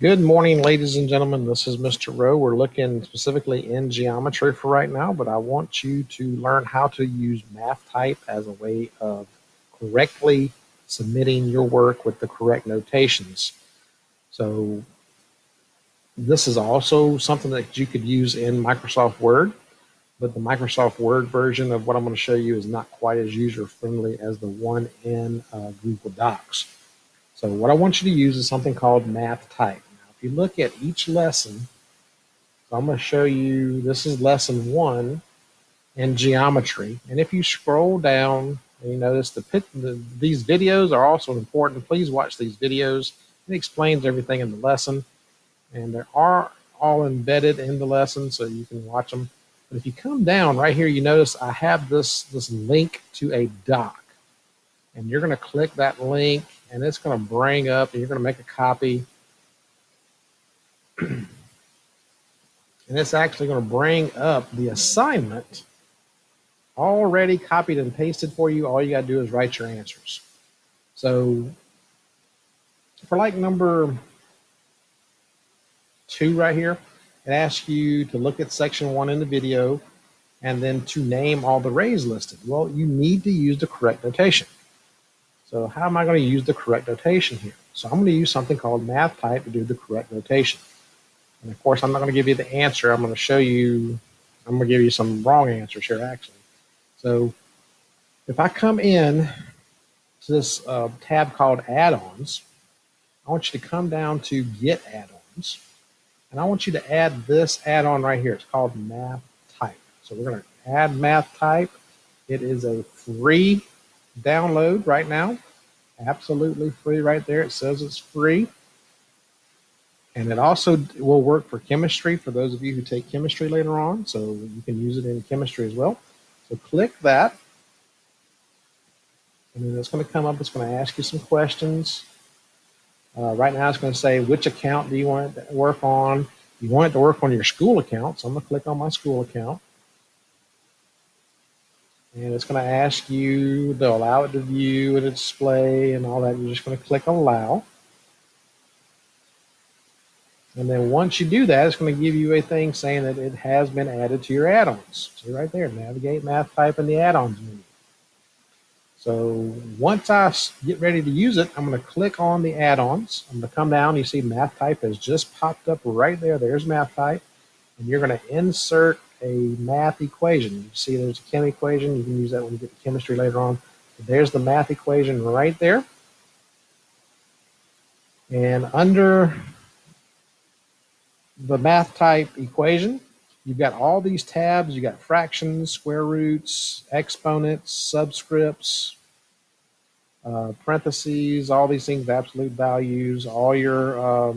Good morning, ladies and gentlemen. This is Mr. Rowe. We're looking specifically in geometry for right now, but I want you to learn how to use MathType as a way of correctly submitting your work with the correct notations. So this is also something that you could use in Microsoft Word, but the Microsoft Word version of what I'm going to show you is not quite as user-friendly as the one in Google Docs. So what I want you to use is something called MathType. If you look at each lesson, so I'm going to show you, this is lesson 1 in geometry. And if you scroll down, and you notice these videos are also important. Please watch these videos. It explains everything in the lesson. And they are all embedded in the lesson, so you can watch them. But if you come down right here, you notice I have this link to a doc. And you're going to click that link, and it's going to bring up, and you're going to make a copy. And it's actually going to bring up the assignment already copied and pasted for you. All you got to do is write your answers. So for like number 2 right here, it asks you to look at section 1 in the video and then to name all the rays listed. Well, you need to use the correct notation. So how am I going to use the correct notation here? So I'm going to use something called MathType to do the correct notation. And of course, I'm not going to give you the answer. I'm going to show you, I'm going to give you some wrong answers here actually. So if I come in to this tab called add-ons, I want you to come down to get add-ons, and I want you to add this add-on right here. It's called MathType. So we're going to add MathType. It is a free download right now, absolutely free right there. It says it's free. And it also will work for chemistry for those of you who take chemistry later on. So you can use it in chemistry as well. So click that. And then it's going to come up. It's going to ask you some questions. Right now it's going to say, which account do you want it to work on? You want it to work on your school account. So I'm going to click on my school account. And it's going to ask you to allow it to view and display and all that. You're just going to click allow. And then once you do that, it's going to give you a thing saying that it has been added to your add-ons. See right there, navigate MathType in the add-ons menu. So once I get ready to use it, I'm going to click on the add-ons. I'm going to come down. You see MathType has just popped up right there. There's MathType. And you're going to insert a math equation. You see there's a chem equation. You can use that when you get to chemistry later on. But there's the math equation right there. And under the MathType equation, you've got all these tabs. You got fractions, square roots, exponents, subscripts, parentheses, all these things, absolute values, all your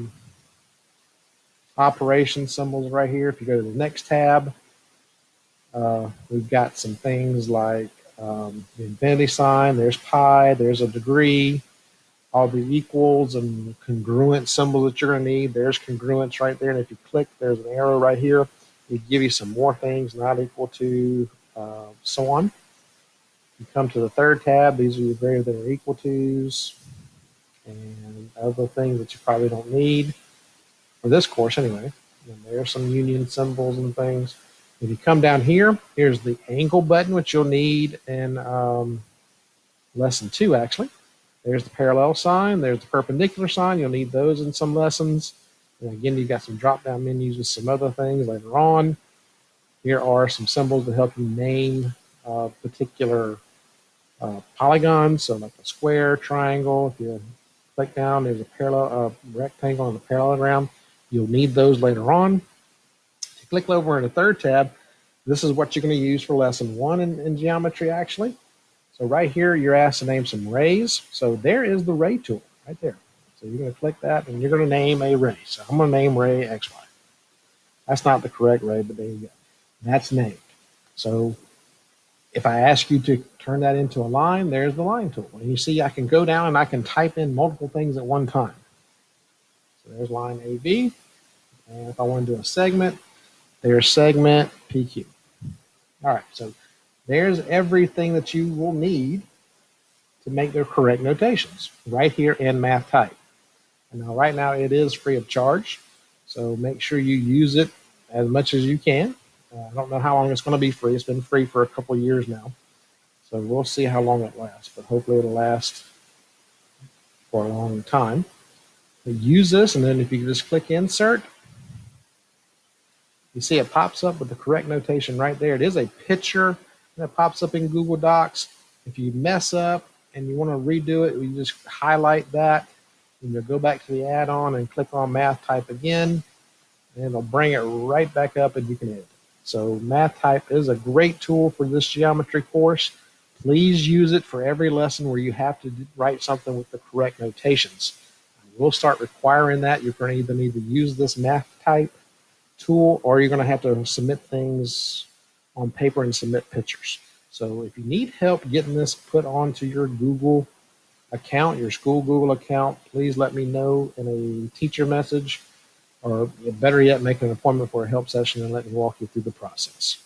operation symbols right here. If you go to the next tab, we've got some things like the infinity sign, there's pi, there's a degree, all the equals and congruent symbols that you're going to need. There's congruence right there. And if you click, there's an arrow right here. It give you some more things, not equal to, so on. You come to the third tab. These are your greater than or equal to's and other things that you probably don't need for this course anyway. And there's some union symbols and things. If you come down here, here's the angle button, which you'll need in lesson 2, actually. There's the parallel sign. There's the perpendicular sign. You'll need those in some lessons. And again, you've got some drop-down menus with some other things later on. Here are some symbols to help you name particular polygons. So like a square, triangle. If you click down, there's a parallel rectangle and a parallelogram. You'll need those later on. If you click over in the third tab, this is what you're going to use for lesson 1 in geometry, actually. So right here, you're asked to name some rays. So there is the ray tool right there. So you're going to click that, and you're going to name a ray. So I'm going to name ray XY. That's not the correct ray, but there you go. That's named. So if I ask you to turn that into a line, there's the line tool. And you see I can go down and I can type in multiple things at one time. So there's line AB. And if I want to do a segment, there's segment PQ. All right, so there's everything that you will need to make the correct notations right here in MathType. And now, right now, it is free of charge. So make sure you use it as much as you can. I don't know how long it's going to be free. It's been free for a couple of years now. So we'll see how long it lasts, but hopefully it'll last for a long time. So use this, and then if you just click insert, you see it pops up with the correct notation right there. It is a picture that pops up in Google Docs. If you mess up and you want to redo it, you just highlight that, and you'll go back to the add-on and click on Math Type again, and it'll bring it right back up and you can edit. So Math Type is a great tool for this geometry course. Please use it for every lesson where you have to write something with the correct notations. We'll start requiring that. You're going to either need to use this Math Type tool, or you're going to have to submit things on paper and submit pictures. So if you need help getting this put onto your Google account, your school Google account, please let me know in a teacher message, or better yet, make an appointment for a help session and let me walk you through the process.